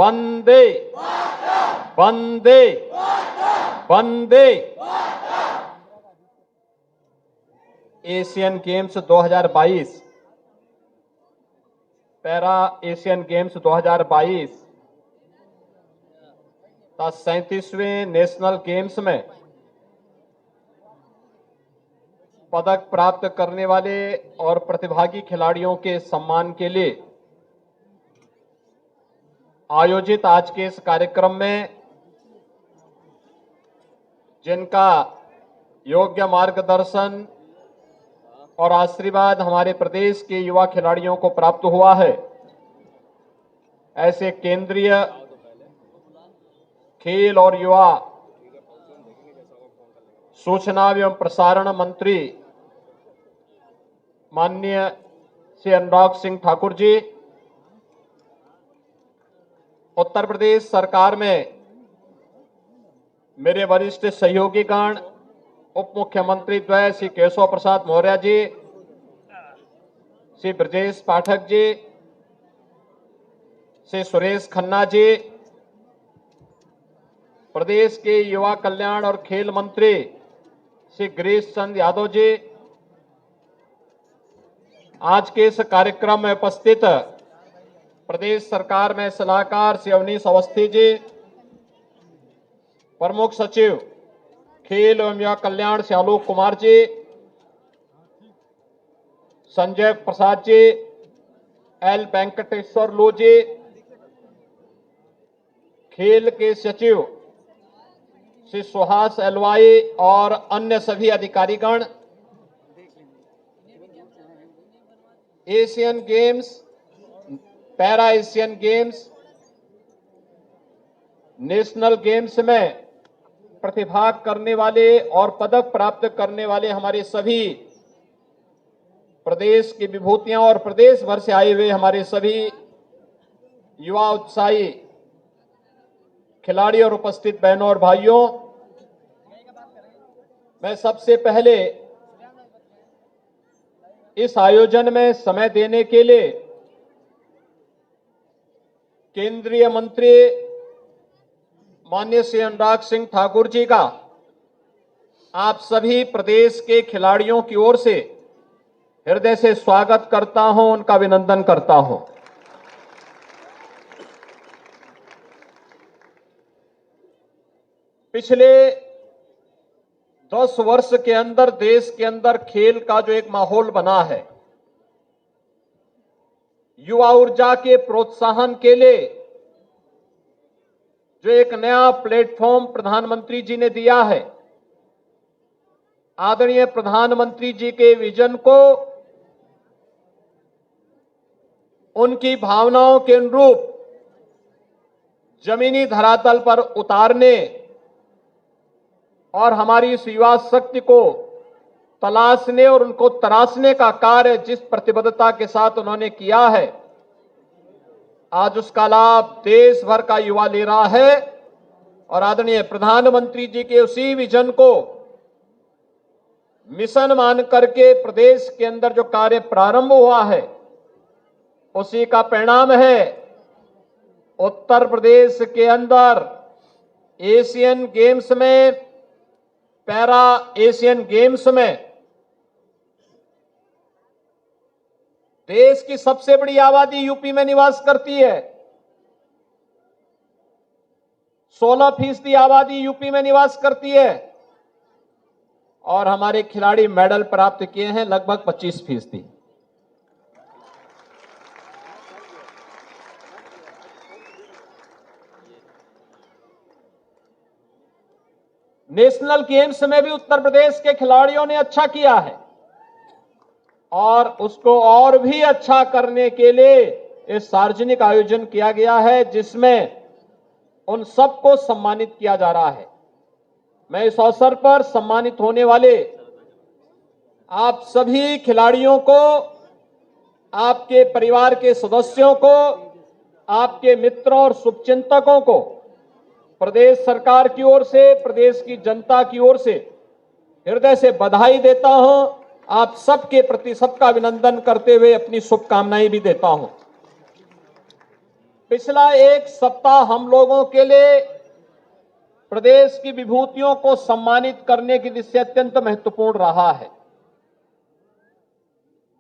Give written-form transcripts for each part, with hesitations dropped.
वंदे वंदे वंदे। Asian games 2022, para Asian games 2022 का 37वें नेशनल गेम्स में पदक प्राप्त करने वाले और प्रतिभागी खिलाड़ियों के सम्मान के लिए आयोजित आज के इस कार्यक्रम में जिनका योग्य मार्गदर्शन और आशीर्वाद हमारे प्रदेश के युवा खिलाड़ियों को प्राप्त हुआ है, ऐसे केंद्रीय खेल और युवा सूचना एवं प्रसारण मंत्री माननीय श्री अनुराग सिंह ठाकुर जी, उत्तर प्रदेश सरकार में मेरे वरिष्ठ सहयोगीगण, उप मुख्यमंत्री द्वय श्री केशव प्रसाद मौर्य जी, श्री ब्रजेश पाठक जी, श्री सुरेश खन्ना जी, प्रदेश के युवा कल्याण और खेल मंत्री श्री गिरीश चंद यादव जी, आज के इस कार्यक्रम में उपस्थित प्रदेश सरकार में सलाहकार श्री अवनीश अवस्थी जी, प्रमुख सचिव खेल एवं युवा कल्याण श्री आलोक कुमार जी, संजय प्रसाद जी, एल वेंकटेश्वर लू जी, खेल के सचिव श्री सुहास एलवाई और अन्य सभी अधिकारीगण, Asian games, para Asian games, national games में प्रतिभाग करने वाले और पदक प्राप्त करने वाले हमारे सभी प्रदेश की विभूतियां और प्रदेश भर से आए हुए हमारे सभी युवा उत्साही खिलाड़ी और उपस्थित बहनों और भाइयों, मैं सबसे पहले इस आयोजन में समय देने के लिए केंद्रीय मंत्री माननीय श्री अनुराग सिंह ठाकुर जी का आप सभी प्रदेश के खिलाड़ियों की ओर से हृदय से स्वागत करता हूं, उनका अभिनंदन करता हूं। पिछले 10 वर्ष के अंदर देश के अंदर खेल का जो एक माहौल बना है, युवा ऊर्जा के प्रोत्साहन के लिए जो एक नया प्लेटफॉर्म प्रधानमंत्री जी ने दिया है, आदरणीय प्रधानमंत्री जी के विजन को उनकी भावनाओं के अनुरूप जमीनी धरातल पर उतारने और हमारी इस युवा शक्ति को तलाशने और उनको तराशने का कार्य जिस प्रतिबद्धता के साथ उन्होंने किया है, आज उसका लाभ देश भर का युवा ले रहा है और आदरणीय प्रधानमंत्री जी के उसी विजन को मिशन मान करके प्रदेश के अंदर जो कार्य प्रारंभ हुआ है, उसी का परिणाम है उत्तर प्रदेश के अंदर एशियन गेम्स में, पैरा एशियन गेम्स में देश की सबसे बड़ी आबादी यूपी में निवास करती है। 16% आबादी यूपी में निवास करती है और हमारे खिलाड़ी मेडल प्राप्त किए हैं लगभग 25%। नेशनल गेम्स में भी उत्तर प्रदेश के खिलाड़ियों ने अच्छा किया है और उसको और भी अच्छा करने के लिए इस सार्वजनिक आयोजन किया गया है, जिसमें उन सबको सम्मानित किया जा रहा है। मैं इस अवसर पर सम्मानित होने वाले आप सभी खिलाड़ियों को, आपके परिवार के सदस्यों को, आपके मित्रों और शुभचिंतकों को प्रदेश सरकार की ओर से, प्रदेश की जनता की ओर से हृदय से बधाई देता हूं। आप सबके प्रति सबका अभिनंदन करते हुए अपनी शुभकामनाएं भी देता हूं। पिछला एक सप्ताह हम लोगों के लिए प्रदेश की विभूतियों को सम्मानित करने की दिशा अत्यंत महत्वपूर्ण रहा है।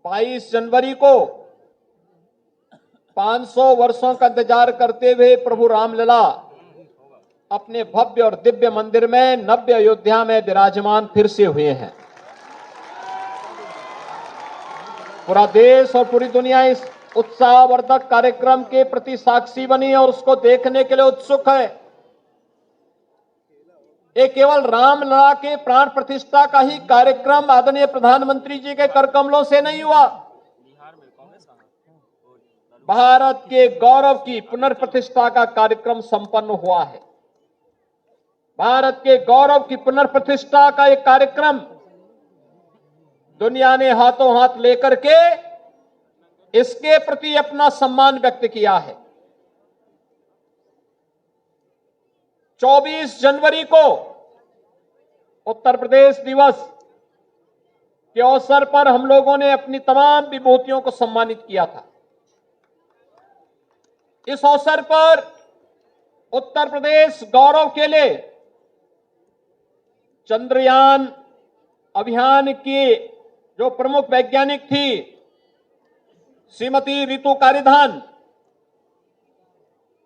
22 जनवरी को 500 वर्षों का इंतजार करते हुए प्रभु रामलला अपने भव्य और दिव्य मंदिर में नव्य अयोध्या में विराजमान फिर से हुए हैं। पूरा देश और पूरी दुनिया इस उत्साहवर्धक कार्यक्रम के प्रति साक्षी बनी है और उसको देखने के लिए उत्सुक है। ये केवल रामलला के प्राण प्रतिष्ठा का ही कार्यक्रम आदरणीय प्रधानमंत्री जी के कर कमलों से नहीं हुआ, भारत के गौरव की पुनर्प्रतिष्ठा का कार्यक्रम संपन्न हुआ है। भारत के गौरव की पुनर्प्रतिष्ठा का एक कार्यक्रम दुनिया ने हाथों हाथ लेकर के इसके प्रति अपना सम्मान व्यक्त किया है। 24 जनवरी को उत्तर प्रदेश दिवस के अवसर पर हम लोगों ने अपनी तमाम विभूतियों को सम्मानित किया था। इस अवसर पर उत्तर प्रदेश गौरव के लिए चंद्रयान अभियान की जो प्रमुख वैज्ञानिक थी श्रीमती रितु कारीधान,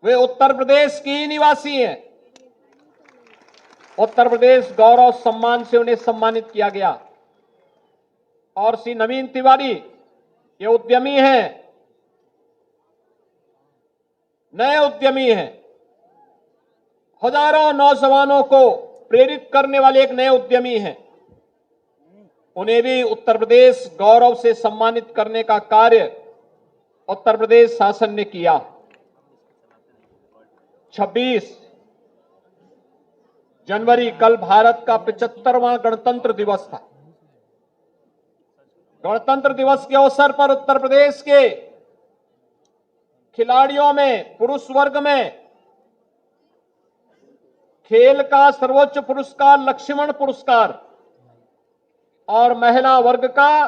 वे उत्तर प्रदेश की निवासी हैं। उत्तर प्रदेश गौरव सम्मान से उन्हें सम्मानित किया गया। और श्री नवीन तिवारी ये उद्यमी हैं, नए उद्यमी हैं, हजारों नौजवानों को प्रेरित करने वाले एक नए उद्यमी हैं। उन्हें भी उत्तर प्रदेश गौरव से सम्मानित करने का कार्य उत्तर प्रदेश शासन ने किया। 26 जनवरी कल भारत का 75वां गणतंत्र दिवस था। गणतंत्र दिवस के अवसर पर उत्तर प्रदेश के खिलाड़ियों में पुरुष वर्ग में खेल का सर्वोच्च पुरस्कार लक्ष्मण पुरस्कार और महिला वर्ग का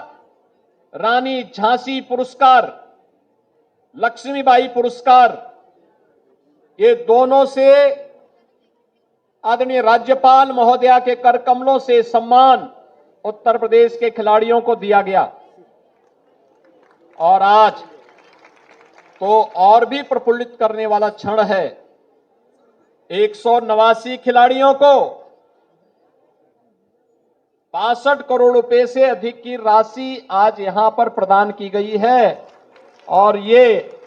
रानी झांसी पुरस्कार, लक्ष्मीबाई पुरस्कार, ये दोनों से आदरणीय राज्यपाल महोदया के कर कमलों से सम्मान उत्तर प्रदेश के खिलाड़ियों को दिया गया। और आज तो और भी प्रफुल्लित करने वाला क्षण है। 189 खिलाड़ियों को 62 करोड़ रुपए से अधिक की राशि आज यहां पर प्रदान की गई है। और ये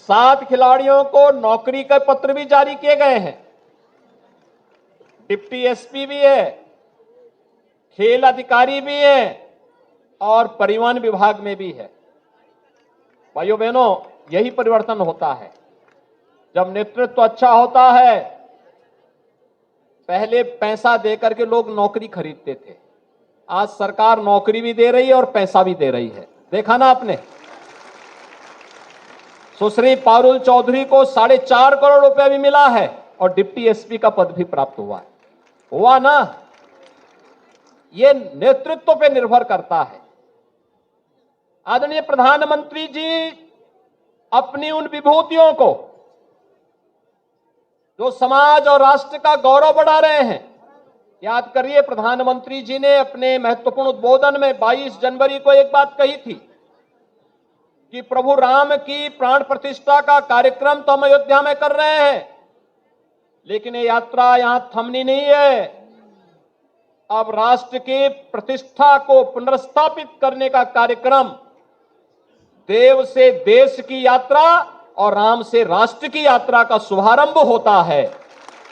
7 खिलाड़ियों को नौकरी के पत्र भी जारी किए गए हैं। डिप्टी एसपी भी है, खेल अधिकारी भी है और परिवहन विभाग में भी है। भाइयों बहनों, यही परिवर्तन होता है जब नेतृत्व अच्छा होता है। पहले पैसा देकर के लोग नौकरी खरीदते थे, आज सरकार नौकरी भी दे रही है और पैसा भी दे रही है। देखा ना आपने, सुश्री पारुल चौधरी को 4.5 करोड़ रुपए भी मिला है और डिप्टी एसपी का पद भी प्राप्त हुआ ना। ये नेतृत्व पे निर्भर करता है। आदरणीय प्रधानमंत्री जी अपनी उन विभूतियों को जो समाज और राष्ट्र का गौरव बढ़ा रहे हैं, याद करिए प्रधानमंत्री जी ने अपने महत्वपूर्ण उद्बोधन में 22 जनवरी को एक बात कही थी कि प्रभु राम की प्राण प्रतिष्ठा का कार्यक्रम तो हम अयोध्या में कर रहे हैं, लेकिन ये यात्रा यहां थमनी नहीं है। अब राष्ट्र की प्रतिष्ठा को पुनर्स्थापित करने का कार्यक्रम देव से देश की यात्रा और राम से राष्ट्र की यात्रा का शुभारंभ होता है।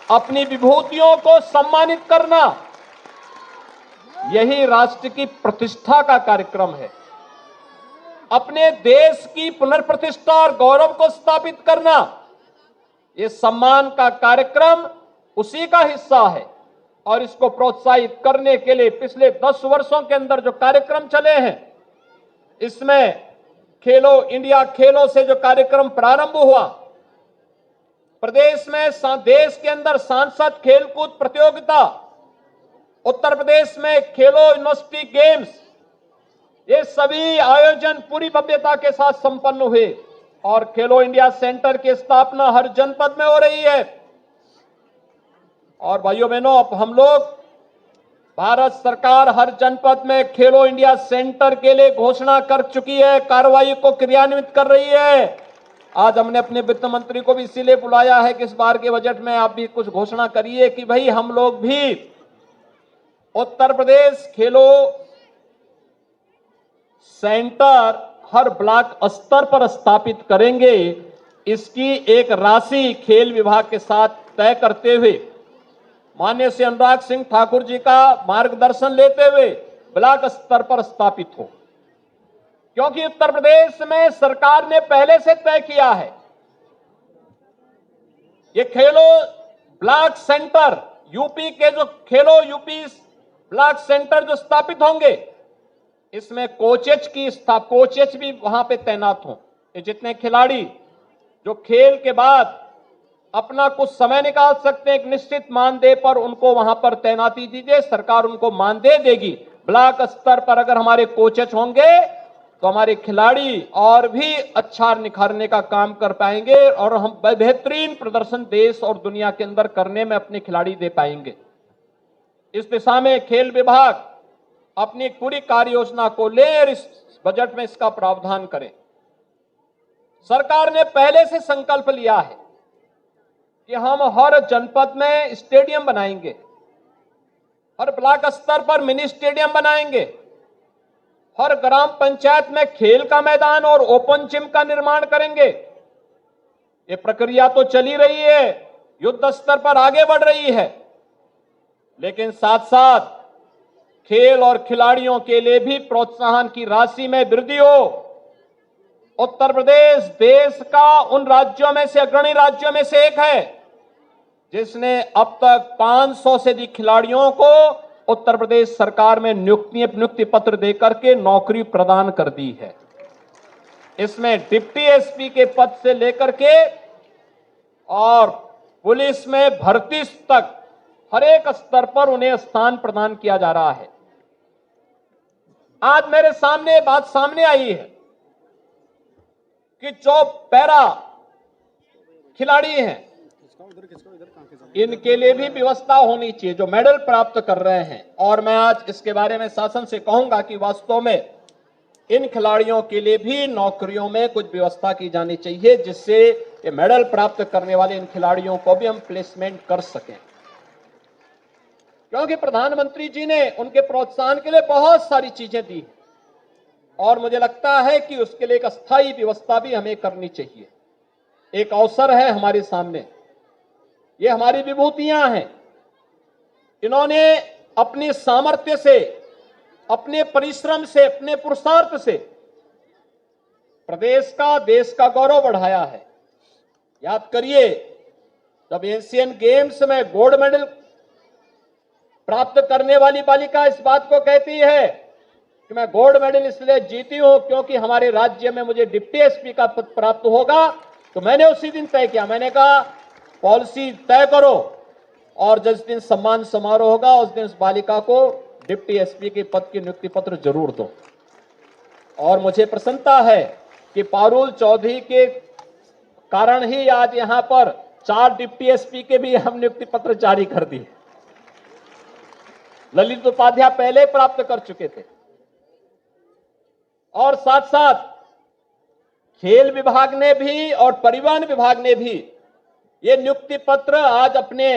अपनी विभूतियों को सम्मानित करना यही राष्ट्र की प्रतिष्ठा का कार्यक्रम है। अपने देश की पुनर्प्रतिष्ठा और गौरव को स्थापित करना ये सम्मान का कार्यक्रम उसी का हिस्सा है। और इसको प्रोत्साहित करने के लिए पिछले 10 वर्षों के अंदर जो कार्यक्रम चले हैं, इसमें खेलो इंडिया खेलों से जो कार्यक्रम प्रारंभ हुआ, प्रदेश में देश के अंदर सांसद खेलकूद प्रतियोगिता, उत्तर प्रदेश में खेलो यूनिवर्सिटी गेम्स, ये सभी आयोजन पूरी भव्यता के साथ संपन्न हुए। और खेलो इंडिया सेंटर की स्थापना हर जनपद में हो रही है। और भाइयों बहनों, अब हम लोग, भारत सरकार हर जनपद में खेलो इंडिया सेंटर के लिए घोषणा कर चुकी है, कार्रवाई को क्रियान्वित कर रही है। आज हमने अपने वित्त मंत्री को भी इसीलिए बुलाया है कि इस बार के बजट में आप भी कुछ घोषणा करिए कि भाई हम लोग भी उत्तर प्रदेश खेलो सेंटर हर ब्लॉक स्तर पर स्थापित करेंगे। इसकी एक राशि खेल विभाग के साथ तय करते हुए माननीय श्री अनुराग सिंह ठाकुर जी का मार्गदर्शन लेते हुए ब्लॉक स्तर पर स्थापित हो, क्योंकि उत्तर प्रदेश में सरकार ने पहले से तय किया है ये खेलो ब्लॉक सेंटर, यूपी के जो खेलो यूपी ब्लॉक सेंटर जो स्थापित होंगे, इसमें कोचेज भी वहां पे तैनात हों। ये जितने खिलाड़ी जो खेल के बाद अपना कुछ समय निकाल सकते हैं, एक निश्चित मानदेय पर उनको वहां पर तैनाती दीजिए, सरकार उनको मानदेय देगी। ब्लॉक स्तर पर अगर हमारे कोचेज होंगे तो हमारे खिलाड़ी और भी अच्छा निखारने का काम कर पाएंगे और हम बेहतरीन प्रदर्शन देश और दुनिया के अंदर करने में अपने खिलाड़ी दे पाएंगे। इस दिशा में खेल विभाग अपनी पूरी कार्य योजना को ले और इस बजट में इसका प्रावधान करें। सरकार ने पहले से संकल्प लिया है कि हम हर जनपद में स्टेडियम बनाएंगे, हर ब्लॉक स्तर पर मिनी स्टेडियम बनाएंगे, हर ग्राम पंचायत में खेल का मैदान और ओपन जिम का निर्माण करेंगे। ये प्रक्रिया तो चली रही है, युद्ध स्तर पर आगे बढ़ रही है, लेकिन साथ साथ खेल और खिलाड़ियों के लिए भी प्रोत्साहन की राशि में वृद्धि हो। उत्तर प्रदेश देश का उन राज्यों में से अग्रणी राज्यों में से एक है जिसने अब तक 500 से अधिक खिलाड़ियों को उत्तर प्रदेश सरकार में नियुक्ति पत्र देकर के नौकरी प्रदान कर दी है। इसमें डिप्टी एसपी के पद से लेकर के और पुलिस में भर्ती तक हर एक स्तर पर उन्हें स्थान प्रदान किया जा रहा है। आज मेरे सामने बात सामने आई है कि जो पैरा खिलाड़ी हैं, इनके लिए भी व्यवस्था होनी चाहिए, जो मेडल प्राप्त कर रहे हैं। और मैं आज इसके बारे में शासन से कहूंगा कि वास्तव में इन खिलाड़ियों के लिए भी नौकरियों में कुछ व्यवस्था की जानी चाहिए, जिससे ये मेडल प्राप्त करने वाले इन खिलाड़ियों को भी हम प्लेसमेंट कर सकें। क्योंकि प्रधानमंत्री जी ने उनके प्रोत्साहन के लिए बहुत सारी चीजें दी और मुझे लगता है कि उसके लिए एक अस्थायी व्यवस्था भी हमें करनी चाहिए। एक अवसर है हमारे सामने, ये हमारी विभूतियां हैं। इन्होंने अपनी सामर्थ्य से, अपने परिश्रम से, अपने पुरुषार्थ से प्रदेश का, देश का गौरव बढ़ाया है। याद करिए, जब एशियन गेम्स में गोल्ड मेडल प्राप्त करने वाली बालिका इस बात को कहती है कि मैं गोल्ड मेडल इसलिए जीती हूं क्योंकि हमारे राज्य में मुझे डिप्टी एसपी का पद प्राप्त होगा, तो मैंने उसी दिन तय किया, मैंने कहा पॉलिसी तय करो और जिस दिन सम्मान समारोह होगा उस दिन इस बालिका को डिप्टी एसपी के पद की नियुक्ति पत्र जरूर दो। और मुझे प्रसन्नता है कि पारुल चौधरी के कारण ही आज यहां पर 4 डिप्टी एसपी के भी हम नियुक्ति पत्र जारी कर दिए। ललित उपाध्याय पहले प्राप्त कर चुके थे। और साथ साथ खेल विभाग ने भी और परिवहन विभाग ने भी ये नियुक्ति पत्र आज अपने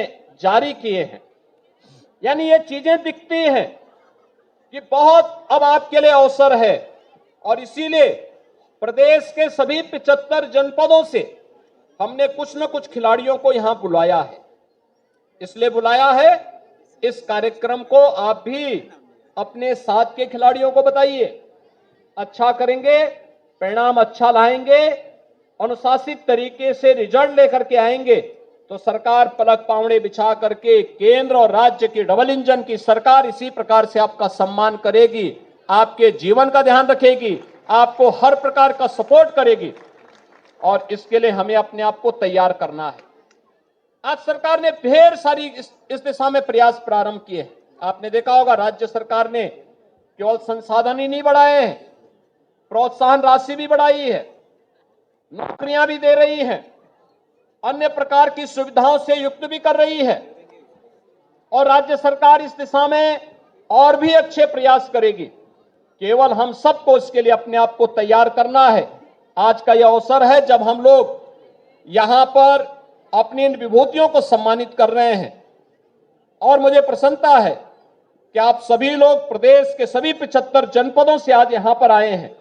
जारी किए हैं। यानी ये चीजें दिखती हैं कि बहुत अब आपके लिए अवसर है और इसीलिए प्रदेश के सभी 75 जनपदों से हमने कुछ न कुछ खिलाड़ियों को यहां बुलाया है। इसलिए बुलाया है, इस कार्यक्रम को आप भी अपने साथ के खिलाड़ियों को बताइए। अच्छा करेंगे, परिणाम अच्छा लाएंगे, अनुशासित तरीके से रिजल्ट लेकर के आएंगे तो सरकार पलक पावड़े बिछा करके केंद्र और राज्य की डबल इंजन की सरकार इसी प्रकार से आपका सम्मान करेगी, आपके जीवन का ध्यान रखेगी, आपको हर प्रकार का सपोर्ट करेगी। और इसके लिए हमें अपने आप को तैयार करना है। आज सरकार ने ढेर सारी इस दिशा में प्रयास प्रारंभ किए हैं। आपने देखा होगा, राज्य सरकार ने केवल संसाधन ही नहीं बढ़ाए हैं, प्रोत्साहन राशि भी बढ़ाई है। नौकरियां भी दे रही है, अन्य प्रकार की सुविधाओं से युक्त भी कर रही है और राज्य सरकार इस दिशा में और भी अच्छे प्रयास करेगी। केवल हम सबको इसके लिए अपने आप को तैयार करना है। आज का यह अवसर है जब हम लोग यहां पर अपनी इन विभूतियों को सम्मानित कर रहे हैं और मुझे प्रसन्नता है कि आप सभी लोग प्रदेश के सभी 75 जनपदों से आज यहां पर आए हैं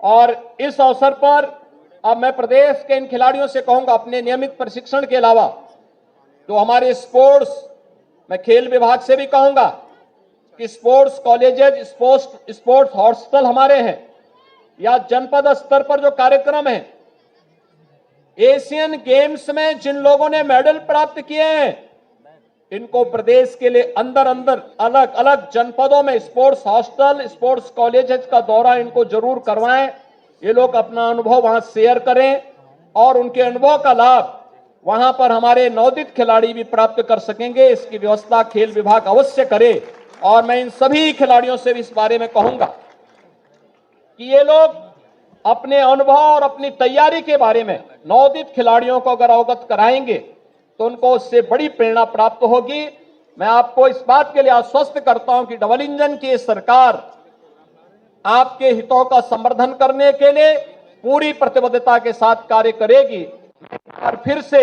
और इस अवसर पर अब मैं प्रदेश के इन खिलाड़ियों से कहूंगा, अपने नियमित प्रशिक्षण के अलावा जो हमारे स्पोर्ट्स, मैं खेल विभाग से भी कहूंगा कि स्पोर्ट्स कॉलेजेज, स्पोर्ट्स हॉस्टल हमारे हैं या जनपद स्तर पर जो कार्यक्रम है, एशियन गेम्स में जिन लोगों ने मेडल प्राप्त किए हैं, इनको प्रदेश के लिए अंदर अलग अलग जनपदों में स्पोर्ट्स हॉस्टल, स्पोर्ट्स कॉलेजेस का दौरा इनको जरूर करवाएं। ये लोग अपना अनुभव वहां शेयर करें और उनके अनुभव का लाभ वहां पर हमारे नवोदित खिलाड़ी भी प्राप्त कर सकेंगे। इसकी व्यवस्था खेल विभाग अवश्य करे और मैं इन सभी खिलाड़ियों से भी इस बारे में कहूंगा कि ये लोग अपने अनुभव और अपनी तैयारी के बारे में नवोदित खिलाड़ियों को अगर अवगत कराएंगे तो उनको उससे बड़ी प्रेरणा प्राप्त होगी। मैं आपको इस बात के लिए आश्वस्त करता हूं कि डबल इंजन की सरकार आपके हितों का संवर्धन करने के लिए पूरी प्रतिबद्धता के साथ कार्य करेगी। और फिर से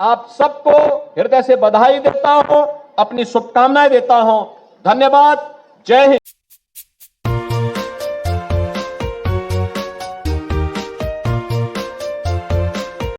आप सबको हृदय से बधाई देता हूं, अपनी शुभकामनाएं देता हूं। धन्यवाद। जय हिंद।